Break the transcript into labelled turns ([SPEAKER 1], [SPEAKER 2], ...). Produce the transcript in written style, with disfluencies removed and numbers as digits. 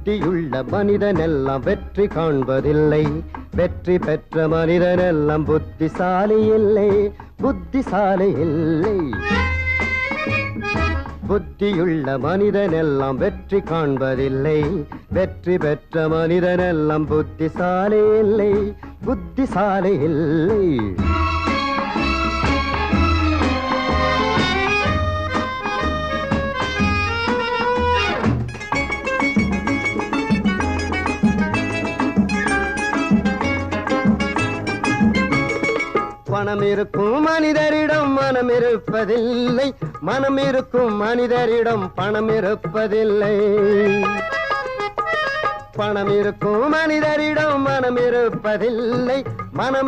[SPEAKER 1] புத்தியுள்ள மனிதனெல்லாம் வெற்றி காண்பதில்லை. வெற்றி பெற்ற மனிதனெல்லாம் புத்திசாலி இல்லை, புத்திசாலி இல்லை. புத்தியுள்ள மனிதனெல்லாம் வெற்றி காண்பதில்லை. வெற்றி பெற்ற மனிதனெல்லாம் புத்திசாலி இல்லை, புத்திசாலி இல்லை. பணம் இருக்கும் மனிதரிடம் மனம் இருப்பதில்லை, மனம் இருக்கும் மனிதரிடம் பணம் இருப்பதில்லை. பணம் இருக்கும் மனிதரிடம் மனம் இருப்பதில்லை, மனம்